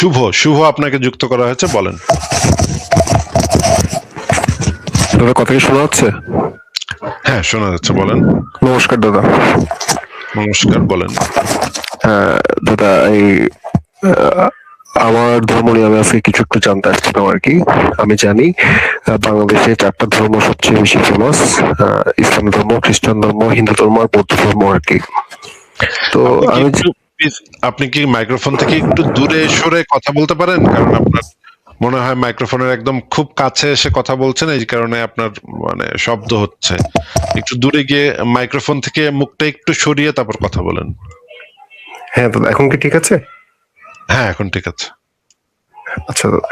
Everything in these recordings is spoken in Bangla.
শুভ শুভ আপনাকে যুক্ত করা হয়েছে, বলেন। দাদা কথা কি শোনা যাচ্ছে? হ্যাঁ, শোনা যাচ্ছে, বলেন। নমস্কার দাদা। নমস্কার, বলেন। হ্যাঁ দাদা, এই আহ, আমার ধর্ম নিয়ে আমি আজকে কিছু একটু জানতে আসছিলাম আর কি। আমি জানি বাংলাদেশে 4টা ধর্ম সবচেয়ে বেশি ফেমাস: ইসলাম ধর্ম, খ্রিস্টান ধর্ম, হিন্দু ধর্ম আর বৌদ্ধ ধর্ম আর কি। তো আপনি কি আমি একটু আপনি কি মাইক্রোফোন থেকে একটু দূরে সরে কথা বলতে পারেন? কারণ আপনার মনে হয় মাইক্রোফোনের একদম খুব কাছে এসে কথা বলছেন, এই কারণে আপনার মানে শব্দ হচ্ছে। একটু দূরে গিয়ে মাইক্রোফোন থেকে মুখটা একটু সরিয়ে তারপর কথা বলেন। হ্যাঁ দাদা, এখন কি ঠিক আছে? হ্যাঁ, এখন ঠিক আছে। আচ্ছা দাদা,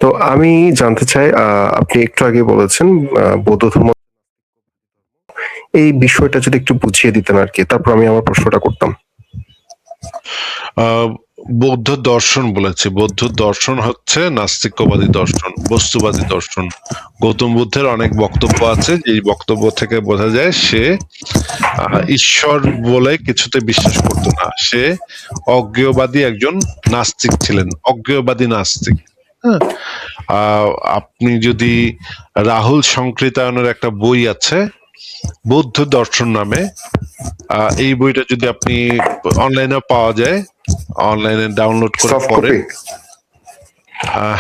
তো আমি জানতে চাই, আপনি একটু আগে বলেছেন বৌদ্ধ ধর্ম, এই বিষয়টা যদি একটু বুঝিয়ে দিতেন আর কি, তারপর আমি আমার প্রশ্নটা করতাম। আহ বৌদ্ধ দর্শন বলেছি। বৌদ্ধ দর্শন হচ্ছে নাস্তিক্যবাদী দর্শন, বস্তুবাদী দর্শন। গৌতম বুদ্ধের অনেক বক্তব্য আছে, যে বক্তব্য থেকে বোঝা যায় সে ঈশ্বর বলে কিছুতে বিশ্বাস করতো না। সে অজ্ঞেয়বাদী একজন নাস্তিক ছিলেন, অজ্ঞেয়বাদী নাস্তিক। হ্যাঁ। আপনি যদি রাহুল সংকৃতায়নের একটা বই আছে বৌদ্ধ দর্শন নামে, এই বইটা যদি আপনি অনলাইনে পাওয়া যায়, অনলাইনে ডাউনলোড করে সফট পড়েন। কপি?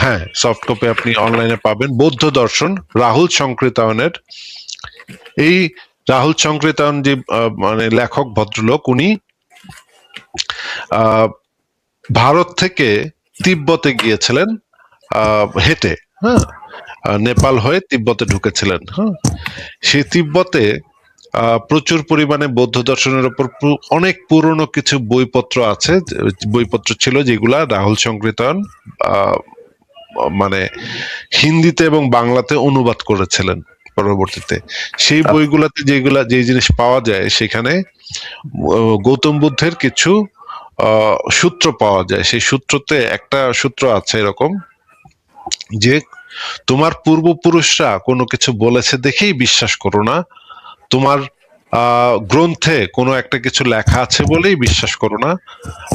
হ্যাঁ, সফট কপি আপনি অনলাইনে পাবেন। বৌদ্ধ দর্শন রাহুল সংকৃতায়নের। এই রাহুল সংকৃতায়ন যে মানে লেখক ভদ্রলোক, উনি আহ ভারত থেকে তিব্বতে গিয়েছিলেন হেঁটে। হ্যাঁ, নেপাল হয়ে তিব্বতে ঢুকেছিলেন। হ্যাঁ, সেই তিব্বতে প্রচুর পরিমাণে বৌদ্ধ দর্শনের উপর অনেক পুরনো কিছু বইপত্র আছে, বইপত্র ছিল যেগুলা রাহুল সংকৃতায়ন আহ, মানে হিন্দিতে এবং বাংলাতে অনুবাদ করেছিলেন পরবর্তীতে। সেই বইগুলাতে যে জিনিস পাওয়া যায়, সেখানে গৌতম বুদ্ধের কিছু সূত্র পাওয়া যায়। সেই সূত্রতে একটা সূত্র আছে এরকম, যে তোমার পূর্বপুরুষরা কোনো কিছু বলেছে দেখেই বিশ্বাস করো না, তোমার গ্রন্থে কোনো একটা কিছু লেখা আছে বলেই বিশ্বাস করো না।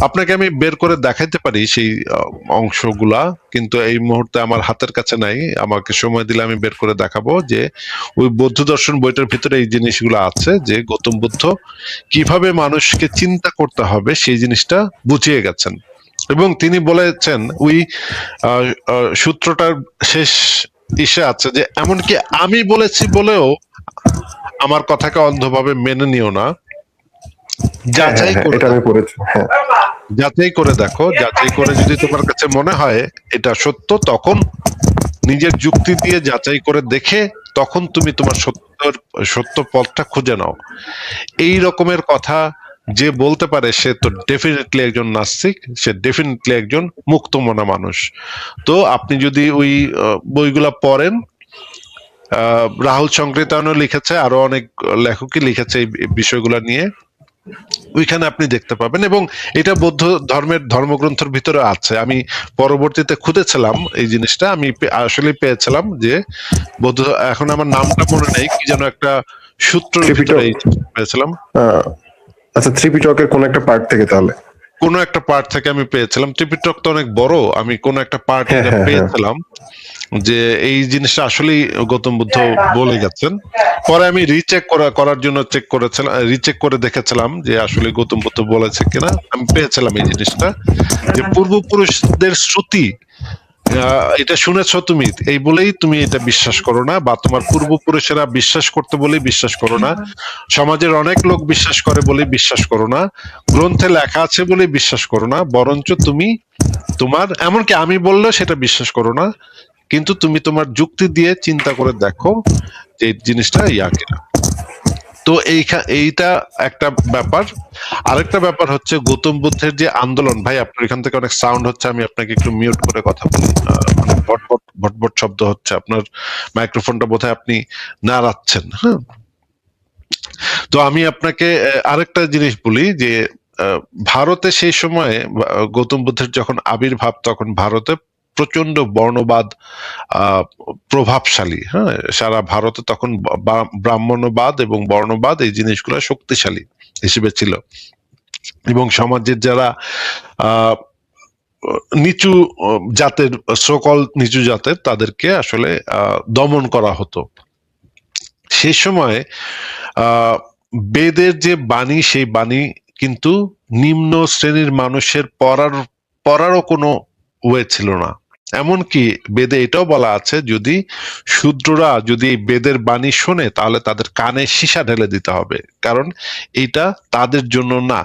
আপনাকে আমি বের করে দেখাইতে পারি সেই অংশগুলা, কিন্তু এই মুহূর্তে আমার হাতের কাছে নাই। আমাকে সময় দিলে আমি বের করে দেখাবো যে ওই বৌদ্ধ দর্শন বইটার ভিতরে এই জিনিসগুলো আছে, যে গৌতম বুদ্ধ কিভাবে মানুষকে চিন্তা করতে হবে সেই জিনিসটা বুঝিয়ে গেছেন। এবং তিনি বলেছেন ওই সূত্রটার শেষ ইসে আছে যে এমনকি আমি বলেছি বলেও আমার কথাকে অন্ধভাবে মেনে নিও না, হ্যাঁ হ্যাঁ যাচাই হ্যাঁ, করে এটা আমি দেখো। পড়েছি, হ্যাঁ। যাচাই করে দেখো, যাচাই করে যদি তোমার কাছে মনে হয় এটা সত্য, তখন নিজের যুক্তি দিয়ে যাচাই করে দেখে তখন তুমি তোমার সত্য পথটা খুঁজে নাও। এই রকমের কথা যে বলতে পারে, সে তো ডেফিনেটলি একজন নাস্তিক, সে ডেফিনেটলি একজন মুক্তমনা মানুষ। তো আপনি যদি ওই বইগুলা পড়েন, রাহুল সংকৃতায়নও লিখেছে, আরো অনেক লেখকই লিখেছে এই বিষয়গুলো নিয়ে, ওইখানে আপনি দেখতে পাবেন। এবং এটা বৌদ্ধ ধর্মের ধর্মগ্রন্থের ভিতরে আছে। আমি পরবর্তীতে খুঁজেছিলাম এই জিনিসটা, আমি আসলে পেয়েছিলাম যে বৌদ্ধ, এখন আমার নামটা মনে নেই, কি যেন একটা সূত্রের ভিতরে ত্রিপিটক? এই জিনিসটা পেয়েছিলাম। আচ্ছা, ত্রিপিটকের কোন একটা পার্ট থেকে তাহলে? কোন একটা পার্ট থেকে আমি পেয়েছিলাম। ত্রিপিটক তো অনেক বড়, আমি কোন একটা পার্ট হ্যাঁ এটা হ্যাঁ হ্যাঁ। পেয়েছিলাম যে এই জিনিসটা আসলেই গৌতম বুদ্ধ বলে গেছেন। পরে আমি করার জন্য চেক করেছিলাম, রিচেক করে দেখেছিলাম যে আসলে গৌতম বুদ্ধ বলেছে কিনা। আমি পেয়েছিলাম এই জিনিসটা, যে পূর্বপুরুষদের শ্রুতি এটা শুনেছো তুমি, এই বলেই তুমি এটা বিশ্বাস করো না, বা তোমার পূর্বপুরুষেরা বিশ্বাস করতে বলেই বিশ্বাস করো না, সমাজের অনেক লোক বিশ্বাস করে বলেই বিশ্বাস করো না, গ্রন্থে লেখা আছে বলেই বিশ্বাস করো না, বরঞ্চ তুমি তোমার, এমনকি আমি বললেও সেটা বিশ্বাস করো না, কিন্তু তুমি তোমার যুক্তি দিয়ে চিন্তা করে দেখো যে এই জিনিসটা কিনা। তো এইটা একটা ব্যাপার। আরেকটা ব্যাপার হচ্ছে গৌতম বুদ্ধের যে আন্দোলন। ভাই, আপনার এখান থেকে অনেক সাউন্ড হচ্ছে, আমি আপনাকে একটু মিউট করে কথা বলি। অনেক ভটভট ভটভট শব্দ হচ্ছে, আপনার মাইক্রোফোনটা বোধহয় আপনি নাড়াচ্ছেন। হ্যাঁ, তো আমি আপনাকে আরেকটা জিনিস বলি যে ভারতে সেই সময়ে গৌতম বুদ্ধের যখন আবির্ভাব, তখন ভারতে প্রচন্ড বর্ণবাদ প্রভাবশালী। হ্যাঁ, সারা ভারতে তখন ব্রাহ্মণ্যবাদ এবং বর্ণবাদ এই জিনিসগুলো শক্তিশালী হিসেবে ছিল। এবং সমাজের যারা আহ নিচু জাতের, সকল নিচু জাতের তাদেরকে আসলে দমন করা হতো। সেই সময় আহ বেদের যে বাণী, সেই বাণী কিন্তু নিম্ন শ্রেণীর মানুষের পড়ারও কোনো ওয়ে ছিল না। এমনকি বেদে এটাও বলা আছে, যদি শূদ্ররা যদি এই বেদের বাণী শোনে তাহলে তাদের কানে সীসা ঢেলে দিতে হবে, কারণ এটা তাদের জন্য না।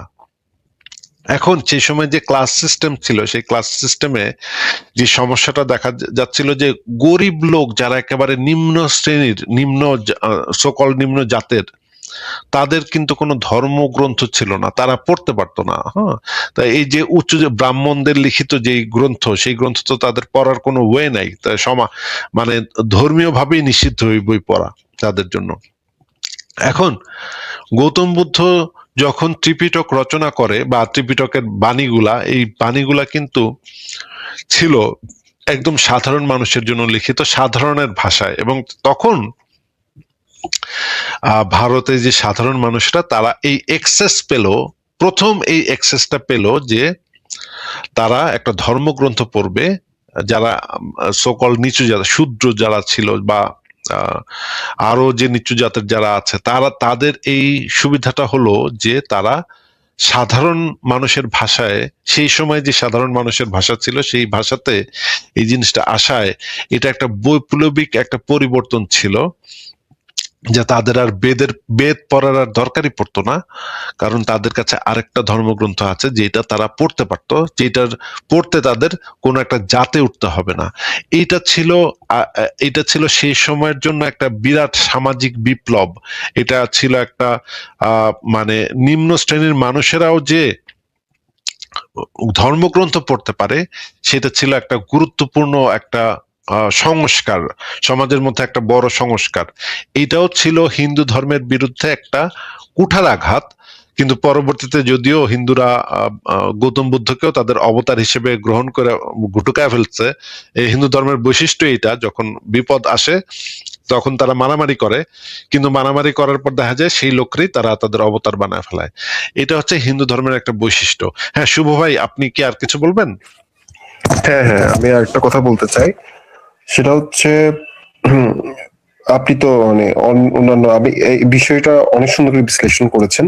এখন সেই সময় যে ক্লাস সিস্টেম ছিল, সেই ক্লাস সিস্টেমে যে সমস্যাটা দেখা যাচ্ছিল, যে গরিব লোক যারা একেবারে নিম্ন শ্রেণীর, সকল নিম্ন জাতের, তাদের কিন্তু কোনো ধর্মগ্রন্থ ছিল না, তারা পড়তে পারতো না। হ্যাঁ, তাই এই যে উচ্চ যে ব্রাহ্মণদের লিখিত যে গ্রন্থ, সেই গ্রন্থ তো তাদের পড়ার কোনো ওয়ে নাই, তাই মানে ধর্মীয় ভাবেই নিষিদ্ধ ওই বই পড়া তাদের জন্য। এখন গৌতম বুদ্ধ যখন ত্রিপিটক রচনা করে, বা ত্রিপিটকের বাণীগুলা, এই বাণীগুলা কিন্তু ছিল একদম সাধারণ মানুষের জন্য লিখিত, সাধারণের ভাষায়। এবং তখন ভারতে যে সাধারণ মানুষরা, তারা এই এক্সেস পেল, প্রথম এই এক্সেসটা পেল যে তারা একটা ধর্মগ্রন্থ পড়বে, যারা সকল নিচু জাত, শূদ্র যারা ছিল, বা আরো যে নিচু জাতের যারা আছে, তাদের এই সুবিধাটা হলো যে তারা সাধারণ মানুষের ভাষায়, সেই সময় যে সাধারণ মানুষের ভাষা ছিল, সেই ভাষাতে এই জিনিসটা আসায় এটা একটা বৈপ্লবিক একটা পরিবর্তন ছিল, যে তাদের আর বেদ পড়ার আর দরকারই পড়তো না, কারণ তাদের কাছে আরেকটা ধর্মগ্রন্থ আছে যেটা তারা পড়তে পারতো, যেটার পড়তে তাদের কোনো একটা জাতে উঠতে হবে না। এটা ছিল সেই সময়ের জন্য একটা বিরাট সামাজিক বিপ্লব। এটা ছিল একটা মানে নিম্ন শ্রেণীর মানুষেরাও যে ধর্মগ্রন্থ পড়তে পারে, সেটা ছিল একটা গুরুত্বপূর্ণ একটা সংস্কার, সমাজের মধ্যে একটা বড় সংস্কার। এটাও ছিল হিন্দু ধর্মের বিরুদ্ধে একটা কুঠারাঘাত। কিন্তু পরবর্তীতে যদিও হিন্দুরা গৌতম বুদ্ধকেও তাদের অবতার হিসেবে গ্রহণ করে ঢুকায় ফেলছে, এই হিন্দু ধর্মের বৈশিষ্ট্য এটা, যখন বিপদ আসে তখন তারা মারামারি করে, কিন্তু মারামারি করার পর দেখা যায় সেই লোককেই তারা তাদের অবতার বানায় ফেলায়। এটা হচ্ছে হিন্দু ধর্মের একটা বৈশিষ্ট্য। হ্যাঁ শুভ ভাই, আপনি কি আর কিছু বলবেন? হ্যাঁ হ্যাঁ, আমি আর একটা কথা বলতে চাই। সেটা হচ্ছে হুম, আপনি তো মানে অন্যান্য আমি এই বিষয়টা অনেক সুন্দর করে বিশ্লেষণ করেছেন।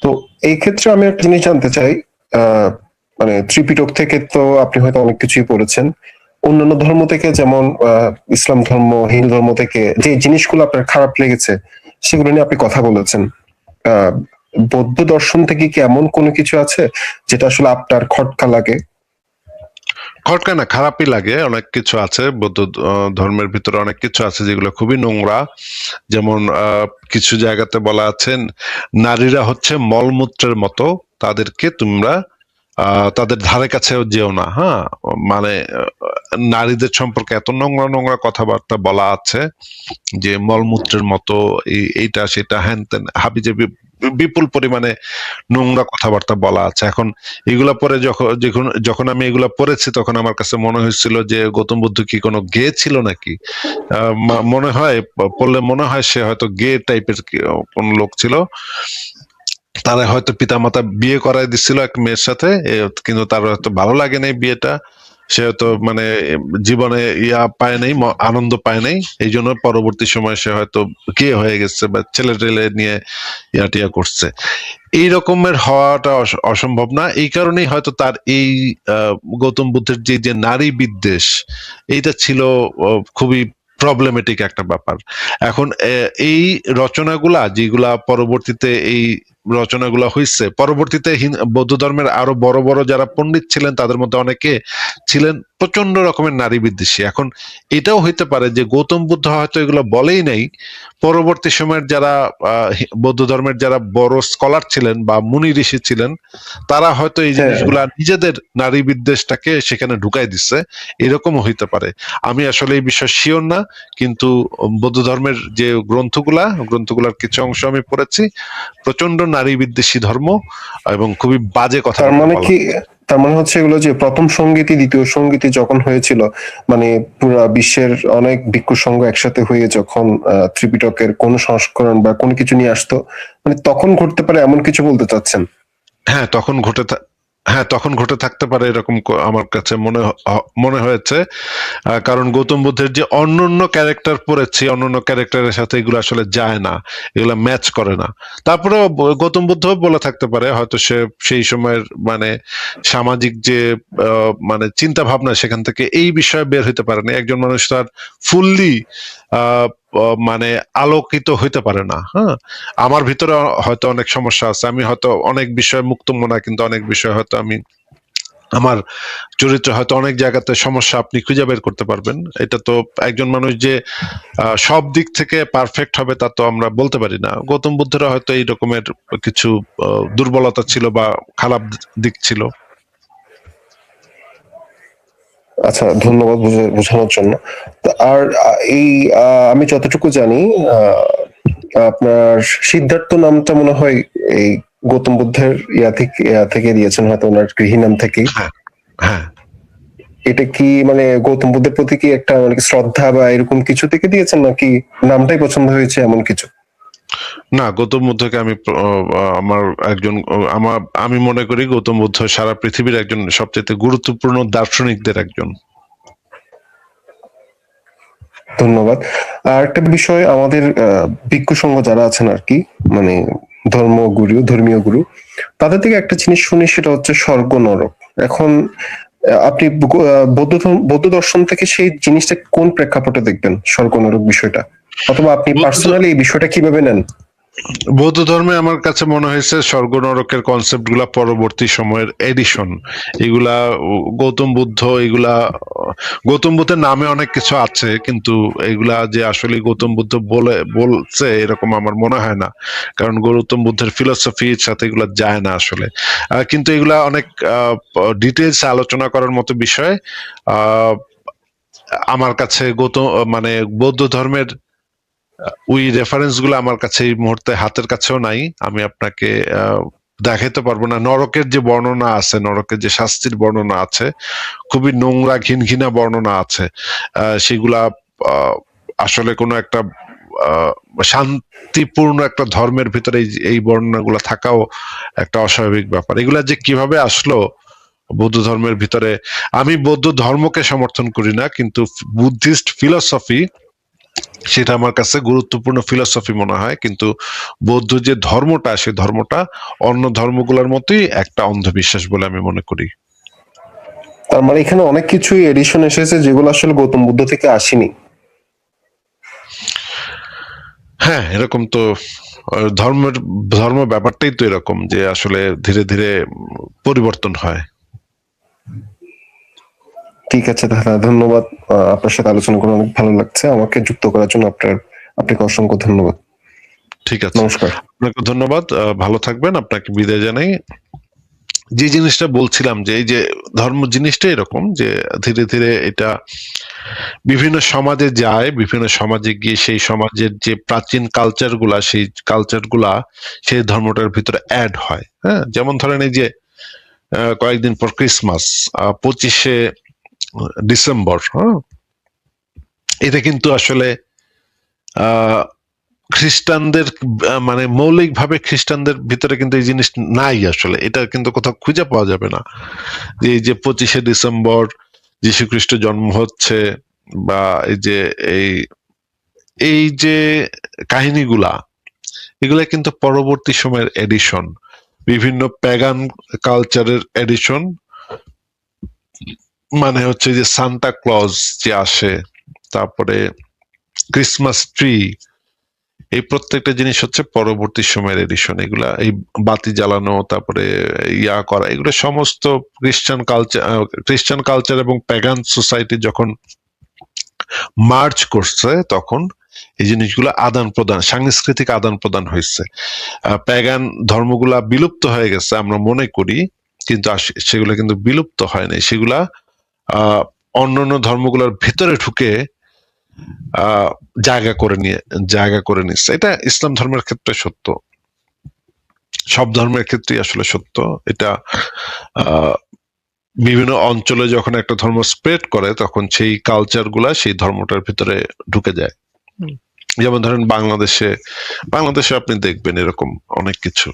তো এই ক্ষেত্রে আমি একটা জিনিস জানতে চাই। আহ মানে ত্রিপিটক থেকে তো আপনি হয়তো অনেক কিছুই পড়েছেন। অন্যান্য ধর্ম থেকে, যেমন ইসলাম ধর্ম, হিন্দু ধর্ম থেকে যে জিনিসগুলো আপনার খারাপ লেগেছে সেগুলো নিয়ে আপনি কথা বলেছেন। আহ বৌদ্ধ দর্শন থেকে কি এমন কোনো কিছু আছে যেটা আসলে আপনার খটকা লাগে? খটকা না, খারাপই লাগে। অনেক কিছু আছে বৌদ্ধ ধর্মের ভিতরে, অনেক কিছু আছে যেগুলো খুবই নোংরা। যেমন কিছু জায়গাতে বলা আছেন, নারীরা হচ্ছে মলমূত্রের মতো, তাদেরকে তোমরা তাদের ধারে কাছেও যেও না। হ্যাঁ, মানে নারীদের সম্পর্কে এত নোংরা নোংরা কথাবার্তা বলা আছে, যে মলমূত্রের মতো, এইটা সেটা হ্যান ত্যান হাবিজাবি বিপুল পরিমাণে নোংরা কথাবার্তা বলা আছে। এখন এগুলা পরে যখন আমি এগুলা পড়েছি, তখন আমার কাছে মনে হয়েছিল যে গৌতম বুদ্ধ কি কোনো গে ছিল নাকি। মনে হয়, পড়লে মনে হয় সে হয়তো গে টাইপের কোন লোক ছিল। তারা হয়তো পিতামাতা বিয়ে করায় দিচ্ছিল এক মেয়ের সাথে, কিন্তু তার হয়তো ভালো লাগে নাই বিয়েটা, সে হয়তো মানে জীবনে পায় নাই, আনন্দ পায় নাই, এই জন্য পরবর্তী সময় সে হয়তো গে হয়ে গেছে, বা ছেলে টেলে নিয়ে টিয়া করছে। এই রকমের হওয়াটা অসম্ভব না। এই কারণেই হয়তো তার এই গৌতম বুদ্ধের যে নারী বিদ্বেষ, এইটা ছিল খুবই প্রবলেমেটিক একটা ব্যাপার। এখন এই রচনাগুলা যেগুলা পরবর্তীতে এই রচনাগুলা হয়েছে, পরবর্তীতে বৌদ্ধ ধর্মের আরো বড় বড় যারা পণ্ডিত ছিলেন, তাদের মধ্যে অনেকে ছিলেন প্রচন্ড রকমের নারী বিদ্বেষী। এখন এটাও হইতে পারে যে গৌতম বুদ্ধ হয়তো এগুলো বলেই নাই, পরবর্তী সময়ের যারা বৌদ্ধ ধর্মের যারা বড় স্কলার ছিলেন বা মুনি ঋষি ছিলেন, তারা হয়তো এই হ্যাঁ, জিনিসগুলা নিজেদের নারী বিদ্বেষটাকে সেখানে ঢুকাই দিচ্ছে, এরকমও হইতে পারে। আমি আসলে এই বিষয়ে শিওর না, কিন্তু বৌদ্ধ ধর্মের যে গ্রন্থগুলার কিছু অংশ আমি পড়েছি, প্রচন্ড নারী বিদ্বেষী ধর্ম, এবং খুবই বাজে তার কথাবার্তা মানে বলা। কি, তার মানে হচ্ছে এগুলো যে প্রথম সঙ্গীতি দ্বিতীয় সঙ্গীতি যখন হয়েছিল, মানে পুরা বিশ্বের অনেক ভিক্ষু সংঘ একসাথে হয়ে যখন ত্রিপিটকের কোন সংস্করণ বা কোনো কিছু নিয়ে আসতো, মানে তখন ঘটতে পারে এমন কিছু বলতে চাচ্ছেন? হ্যাঁ, তখন হ্যাঁ, তখন ঘটে থাকতে পারে এরকম আমার কাছে মনে হয়েছে। কারণ গৌতম বুদ্ধের যে অন্যান্য ক্যারেক্টার পড়েছি, অন্যান্য ক্যারেক্টারের সাথে এগুলো আসলে যায় না, এগুলো ম্যাচ করে না। তারপরেও গৌতম বুদ্ধ বলে থাকতে পারে হয়তো সে সেই সময়ের মানে সামাজিক যে মানে চিন্তা ভাবনা সেখান থেকে এই বিষয়ে বের হইতে পারে না। একজন মানুষ তার ফুললি মানে আলোকিত হইতে পারে না। হ্যাঁ, আমার ভিতরে হয়তো অনেক সমস্যা আছে, আমি হয়তো অনেক বিষয়ে মুক্ত মনা, কিন্তু অনেক বিষয় হয়তো আমি আমার চরিত্র হয়তো অনেক জায়গাতে সমস্যা আপনি খুঁজে বের করতে পারবেন। এটা তো একজন মানুষ যে সব দিক থেকে পারফেক্ট হবে তা তো আমরা বলতে পারি না। গৌতম বুদ্ধের হয়তো এই রকমের কিছু দুর্বলতা ছিল বা খারাপ দিক ছিল। আচ্ছা, ধন্যবাদ বোঝানোর জন্য। তো আর এই আমি যতটুকু জানি, আপনার সিদ্ধার্থ নামটা মনে হয় এই গৌতম বুদ্ধের ইয়া থেকে দিয়েছেন, হয়তো ওনার গৃহী নাম থেকেই। হ্যাঁ, হ্যাঁ। এটা কি মানে গৌতম বুদ্ধের প্রতি কি একটা মানে শ্রদ্ধা বা এরকম কিছু থেকে দিয়েছেন, নাকি নামটাই পছন্দ হয়েছে এমন কিছু? না, গৌতম বুদ্ধকে আমি আমার একজন আমি মনে করি গৌতম বুদ্ধ সারা পৃথিবীর একজন সবচেয়ে গুরুত্বপূর্ণ দার্শনিকদের একজন। ধন্যবাদ। আর একটা বিষয়, আমাদের ভিক্ষু সংঘ যারা আছেন আর কি, মানে ধর্মীয় গুরু, তাদের থেকে একটা জিনিস শুনি, সেটা হচ্ছে স্বর্গ নরক। এখন আপনি বৌদ্ধ দর্শন থেকে সেই জিনিসটা কোন প্রেক্ষাপটে দেখবেন, স্বর্গ নরক বিষয়টা, অথবা আপনি বৌদ্ধ পার্সোনালি এই বিষয়টা কিভাবে নেন? বৌদ্ধ ধর্মে আমার কাছে মনে হয়েছে স্বর্গ নরকের কনসেপ্ট গুলা পরবর্তী সময়ের এডিশন। এগুলা গৌতম বুদ্ধ, এগুলা গৌতম বুদ্ধের নামে অনেক কিছু আছে, কিন্তু এগুলা যে আসলে গৌতম বুদ্ধ বলছে এরকম আমার মনে হয় না। কারণ গৌতম বুদ্ধের ফিলোসফির সাথে এগুলা যায় না আসলে। কিন্তু এগুলা অনেক ডিটেলস আলোচনা করার মতো বিষয়। আহ আমার কাছে মানে বৌদ্ধ ধর্মের ওই রেফারেন্স গুলো আমার কাছে এই মুহূর্তে হাতের কাছেও নাই। আমি আপনাকে দেখাইতে পারবো না। নরকের যে বর্ণনা আছে, নরকের যে শাস্তির বর্ণনা আছে, খুবই নোংরা ঘিনঘিনা বর্ণনা আছে। সেগুলা আসলে কোনো একটা শান্তিপূর্ণ একটা ধর্মের ভিতরে এই বর্ণনাগুলো থাকাও একটা অস্বাভাবিক ব্যাপার। এগুলা যে কিভাবে আসলো বৌদ্ধ ধর্মের ভিতরে, আমি বৌদ্ধ ধর্মকে সমর্থন করি না, কিন্তু বুদ্ধিস্ট ফিলসফি সেটা আমার কাছে গুরুত্বপূর্ণ ফিলসফি মনে হয়। কিন্তু বৌদ্ধ যে ধর্মটা, সেই ধর্মটা অন্য ধর্মগুলোর মতোই একটা অন্ধবিশ্বাস বলে আমি মনে করি। তার মানে এখানে অনেক কিছুই এডিশন এসেছে যেগুলো আসলে গৌতম বুদ্ধ থেকে আসেনি। হ্যাঁ, এরকম তো ধর্ম ব্যাপারটাই তো এরকম যে আসলে ধীরে ধীরে পরিবর্তন হয়। ঠিক আছে দাদা, ধন্যবাদ। আপনার সাথে আলোচনা করে অনেক ভালো লাগছে। আমাকে যুক্ত করার জন্য আপনাকে অসংখ্য ধন্যবাদ। ঠিক আছে, নমস্কার। আপনাকে ধন্যবাদ। ভালো থাকবেন, আপনাকে বিদায় জানাই। যে জিনিসটা বলছিলাম যে এই যে ধর্ম জিনিসটা এরকম যে ধীরে ধীরে এটা বিভিন্ন সমাজে যায়, বিভিন্ন সমাজে গিয়ে সেই সমাজের যে প্রাচীন কালচার গুলা সেই ধর্মটার ভিতরে অ্যাড হয়। হ্যাঁ, যেমন ধরেন এই যে কয়েকদিন পর ক্রিসমাস, 25শে ডিসেম্বর। হ্যাঁ, এটা কিন্তু আসলে আহ খ্রিস্টানদের মানে মৌলিকভাবে খ্রিস্টানদের ভিতরে কিন্তু এই জিনিস নাই আসলে। এটা কিন্তু কোথাও খুঁজে পাওয়া যাবে না যে এই যে 25শে ডিসেম্বর যীশু খ্রিস্ট জন্ম হচ্ছে, বা এই যে এই এই যে কাহিনীগুলা, এগুলা কিন্তু পরবর্তী সময়ের এডিশন, বিভিন্ন প্যাগান কালচারের এডিশন। মানে হচ্ছে যে সান্টা ক্লজ যে আসে, তারপরে ক্রিসমাস ট্রি, এই প্রত্যেকটা জিনিস হচ্ছে পরবর্তী সময়ের এডিশন। এগুলা এই বাতি জ্বালানো, তারপরে ইয়া করা, এগুলো সমস্ত খ্রিস্টান কালচার এবং প্যাগান সোসাইটি যখন মার্চ করছে তখন এই জিনিসগুলো আদান প্রদান, সাংস্কৃতিক আদান প্রদান হয়েছে। প্যাগান ধর্মগুলা বিলুপ্ত হয়ে গেছে আমরা মনে করি, কিন্তু সেগুলো কিন্তু বিলুপ্ত হয় নাই। সেগুলা আহ অন্যান্য ধর্মগুলোর ভিতরে ঢুকে আহ জায়গা করে নিচ্ছে। এটা ইসলাম ধর্মের ক্ষেত্রে সত্য, সব ধর্মের ক্ষেত্রেই আসলে সত্য এটা। আহ বিভিন্ন অঞ্চলে যখন একটা ধর্ম স্প্রেড করে তখন সেই কালচার গুলা সেই ধর্মটার ভিতরে ঢুকে যায়। যেমন ধরেন বাংলাদেশে আপনি দেখবেন এরকম অনেক কিছু।